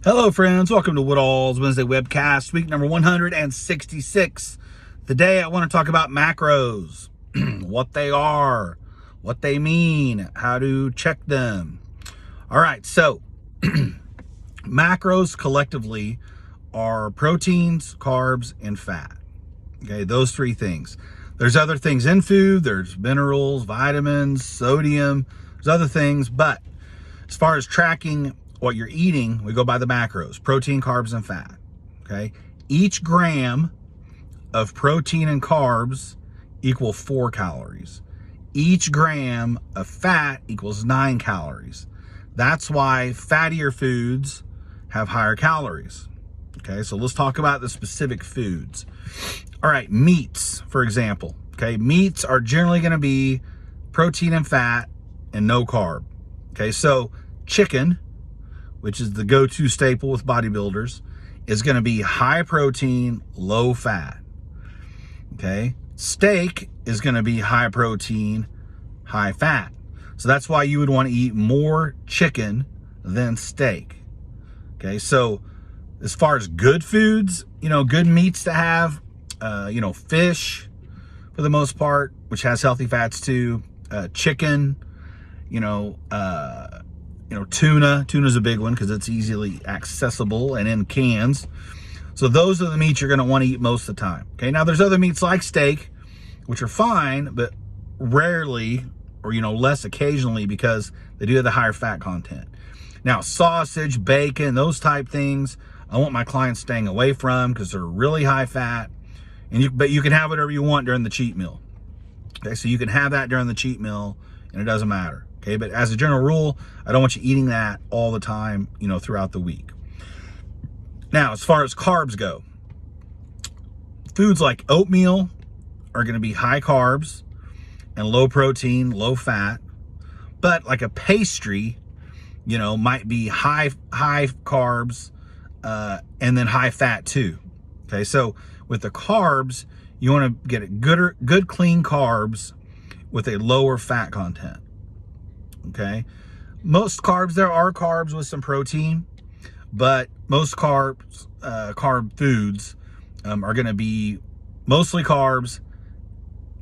Hello friends, welcome to Woodall's Wednesday Webcast, week number 166. Today I want to talk about macros, what they are, what they mean, how to check them. All right, so macros collectively are proteins, carbs, and fat. Okay, those three things. There's other things in food, there's minerals, vitamins, sodium, there's other things, but as far as tracking what you're eating, we go by the macros: protein, carbs, and fat. Okay, each gram of protein and carbs equal 4 calories. Each gram of fat equals 9 calories. That's why fattier foods have higher calories. Okay, so let's talk about the specific foods. All right, meats, for example. Okay, meats are generally going to be protein and fat and no carb. Okay, so chicken, which is the go-to staple with bodybuilders, is going to be high protein, low fat. Okay, steak is going to be high protein, high fat. So that's why you would want to eat more chicken than steak. Okay, so as far as good foods, good meats to have, fish for the most part, which has healthy fats too, chicken, tuna. Tuna's a big one because it's easily accessible and in cans. So those are the meats you're going to want to eat most of the time. Okay, now there's other meats like steak, which are fine, but rarely or, less occasionally because they do have the higher fat content. Now, sausage, bacon, those type things, I want my clients staying away from because they're really high fat. But you can have whatever you want during the cheat meal. Okay, so you can have that during the cheat meal and it doesn't matter. Okay, but as a general rule, I don't want you eating that all the time, throughout the week. Now, as far as carbs go, foods like oatmeal are going to be high carbs and low protein, low fat. But like a pastry, might be high carbs and then high fat too. Okay, so with the carbs, you want to get good clean carbs with a lower fat content. Okay, most carbs, there are carbs with some protein, but most carb foods are going to be mostly carbs,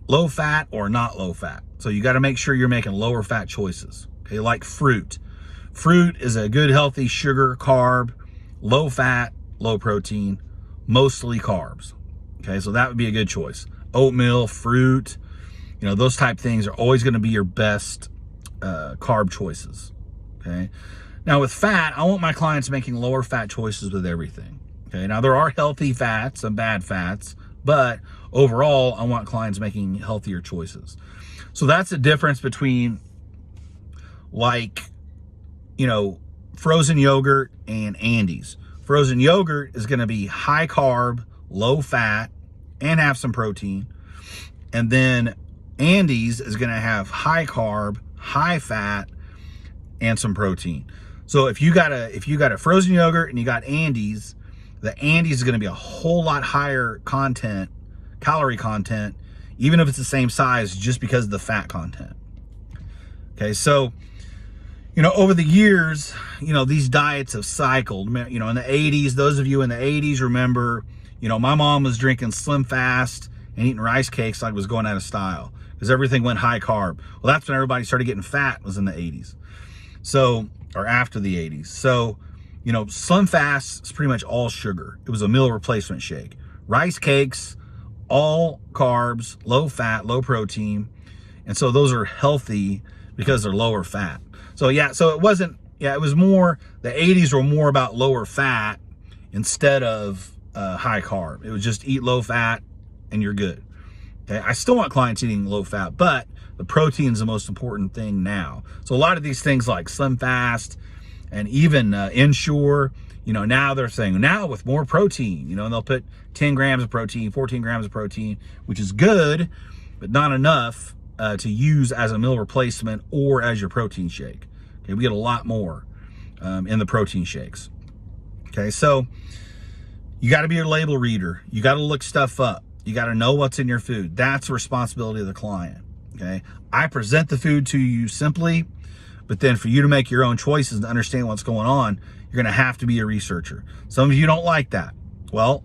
low fat or not low fat. So you got to make sure you're making lower fat choices. Okay, like fruit. Fruit is a good healthy sugar carb, low fat, low protein, mostly carbs. Okay, so that would be a good choice. Oatmeal, fruit, those type things are always going to be your best carb choices. Okay, now with fat, I want my clients making lower fat choices with everything. Okay, now there are healthy fats and bad fats, but overall I want clients making healthier choices. So that's the difference between frozen yogurt and Andes. Frozen yogurt is going to be high carb, low fat, and have some protein. And then Andes is going to have high carb, high fat, and some protein. So if you got a frozen yogurt and you got Andes, the Andes is going to be a whole lot higher calorie content, even if it's the same size, just because of the fat content. Okay, so over the years, these diets have cycled. In the 80s, those of you in the 80s remember, my mom was drinking Slim Fast and eating rice cakes like it was going out of style because everything went high carb. Well, that's when everybody started getting fat, was in the 80s. So, or after the 80s. So, Slim Fast is pretty much all sugar. It was a meal replacement shake. Rice cakes, all carbs, low fat, low protein. And so those are healthy because they're lower fat. So it was more, the 80s were more about lower fat instead of high carb. It was just eat low fat and you're good. Okay, I still want clients eating low fat, but the protein is the most important thing now. So a lot of these things like Slim Fast and even Ensure, now they're saying now with more protein, and they'll put 10 grams of protein, 14 grams of protein, which is good, but not enough to use as a meal replacement or as your protein shake. Okay, we get a lot more in the protein shakes. Okay, so you got to be your label reader. You got to look stuff up. You got to know what's in your food. That's the responsibility of the client. Okay, I present the food to you simply, But then for you to make your own choices and understand what's going on, you're going to have to be a researcher. Some of you don't like that. Well,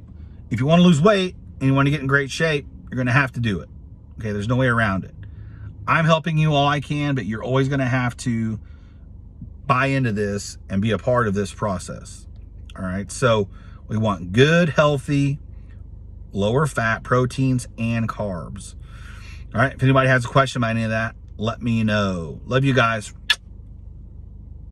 if you want to lose weight and you want to get in great shape, you're going to have to do it. Okay, there's no way around it. I'm helping you all I can, but you're always going to have to buy into this and be a part of this process. All right, so we want good, healthy, lower fat proteins and carbs. All right, if anybody has a question about any of that, let me know. Love you guys.